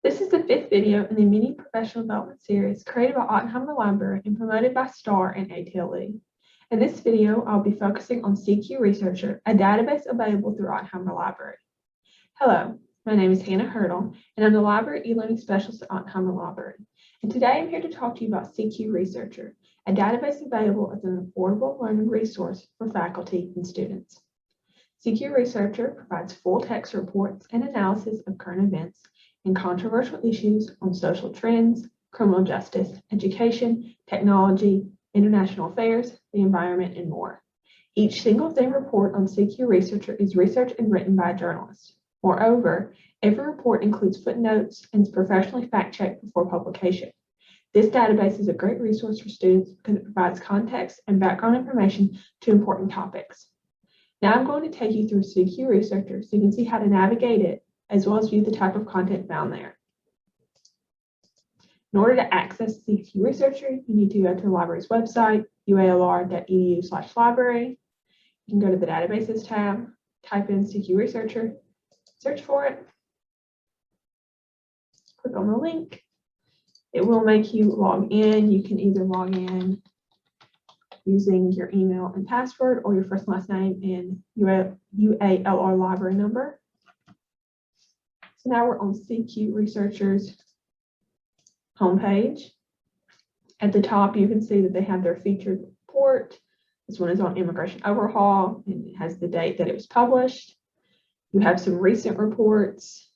This is the fifth video in the mini professional development series created by Oppenheimer Library and promoted by STAR and ATLE. In this video, I'll be focusing on CQ Researcher, a database available through Oppenheimer Library. Hello, my name is Hannah Hurdle, and I'm the Library e-learning specialist at Oppenheimer Library. And today I'm here to talk to you about CQ Researcher, a database available as an affordable learning resource for faculty and students. CQ Researcher provides full text reports and analysis of current events and controversial issues on social trends, criminal justice, education, technology, international affairs, the environment, and more. Each single-day report on CQ Researcher is researched and written by a journalist. Moreover, every report includes footnotes and is professionally fact-checked before publication. This database is a great resource for students because it provides context and background information to important topics. Now I'm going to take you through CQ Researcher so you can see how to navigate it, as well as view the type of content found there. In order to access CQ Researcher, you need to go to the library's website, ualr.edu/library. You can go to the Databases tab, type in CQ Researcher, search for it, click on the link. It will make you log in. You can either log in using your email and password or your first and last name and UALR library number. So now we're on CQ Researcher's homepage. At the top, you can see that they have their featured report. This one is on immigration overhaul, and it has the date that it was published. You have some recent reports,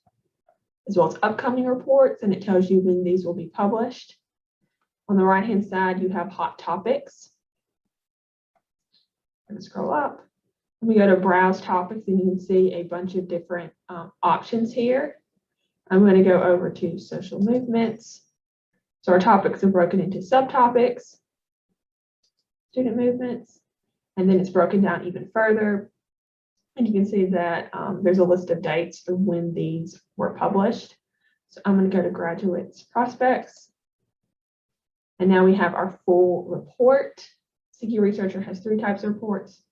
as well as upcoming reports, and it tells you when these will be published. On the right-hand side, you have hot topics. I'm going to scroll up. We go to browse topics, and you can see a bunch of different options here. I'm going to go over to social movements. So our topics are broken into subtopics, student movements, and then it's broken down even further. And you can see that there's a list of dates of when these were published. So I'm going to go to graduates prospects. And now we have our full report. CQ Researcher has three types of reports.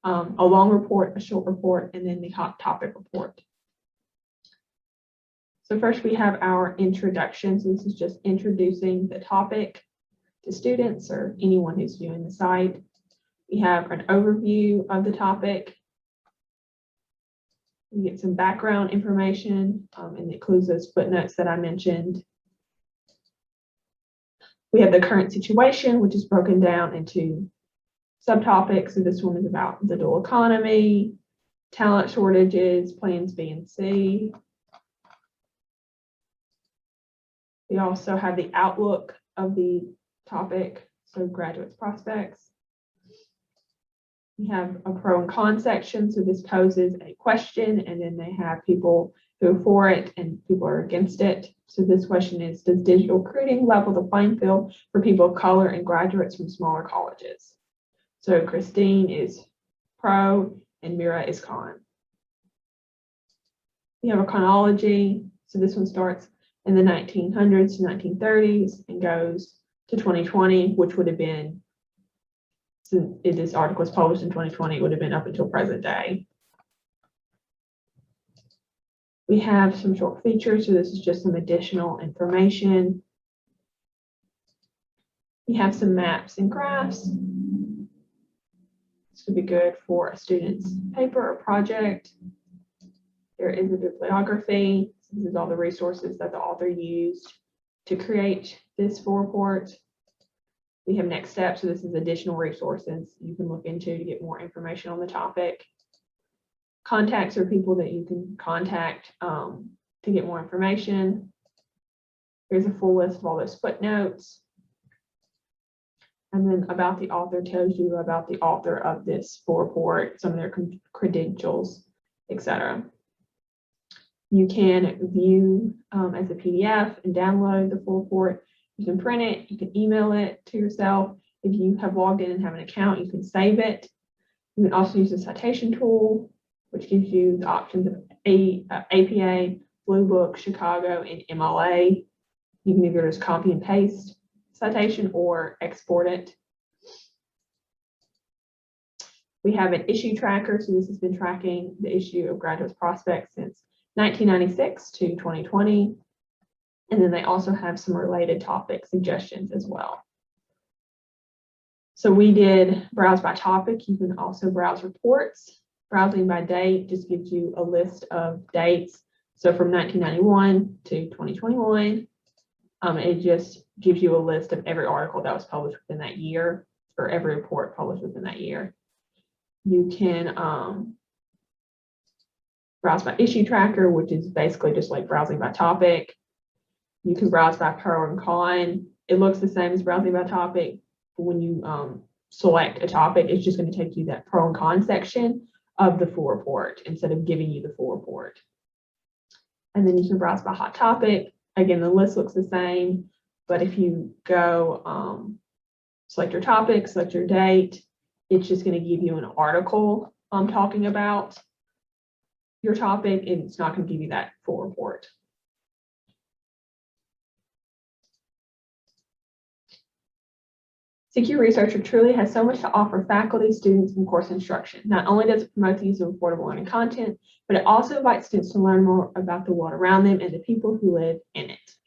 A long report, a short report, and then the hot topic report. So first we have our introduction. So this is just introducing the topic to students or anyone who's viewing the site. We have an overview of the topic. We get some background information, and it includes those footnotes that I mentioned. We have the current situation, which is broken down into subtopics. So this one is about the dual economy, talent shortages, plans B and C. We also have the outlook of the topic, so graduates prospects. We have a pro and con section, so this poses a question, and then they have people who are for it and people are against it. So this question is, does digital recruiting level the playing field for people of color and graduates from smaller colleges? So Christine is pro and Mira is con. We have a chronology, so this one starts in the 1900s to 1930s and goes to 2020, which would have been, since this article was published in 2020, it would have been up until present day. We have some short features, so this is just some additional information. We have some maps and graphs. This would be good for a student's paper or project. There is a bibliography. This is all the resources that the author used to create this full report. We have next steps, so this is additional resources you can look into to get more information on the topic. Contacts are people that you can contact to get more information. Here's a full list of all those footnotes. And then about the author tells you about the author of this full report, some of their credentials, etc. You can view as a PDF and download the full report. You can print it, you can email it to yourself. If you have logged in and have an account, you can save it. You can also use the Citation Tool, which gives you the options of APA, Blue Book, Chicago, and MLA. You can either just copy and paste citation or export it. We have an issue tracker, so this has been tracking the issue of graduates prospects since 1996 to 2020. And then they also have some related topic suggestions as well. So we did browse by topic. You can also browse reports. Browsing by date just gives you a list of dates. So from 1991 to 2021, it just gives you a list of every article that was published within that year, or every report published within that year. You can browse by issue tracker, which is basically just like browsing by topic. You can browse by pro and con. It looks the same as browsing by topic. But when you select a topic, it's just going to take you that pro and con section of the full report instead of giving you the full report. And then you can browse by hot topic. Again, the list looks the same, but if you go select your topic, select your date, it's just going to give you an article talking about your topic, and it's not going to give you that full report. CQ Researcher truly has so much to offer faculty, students, and course instruction. Not only does it promote the use of affordable learning content, but it also invites students to learn more about the world around them and the people who live in it.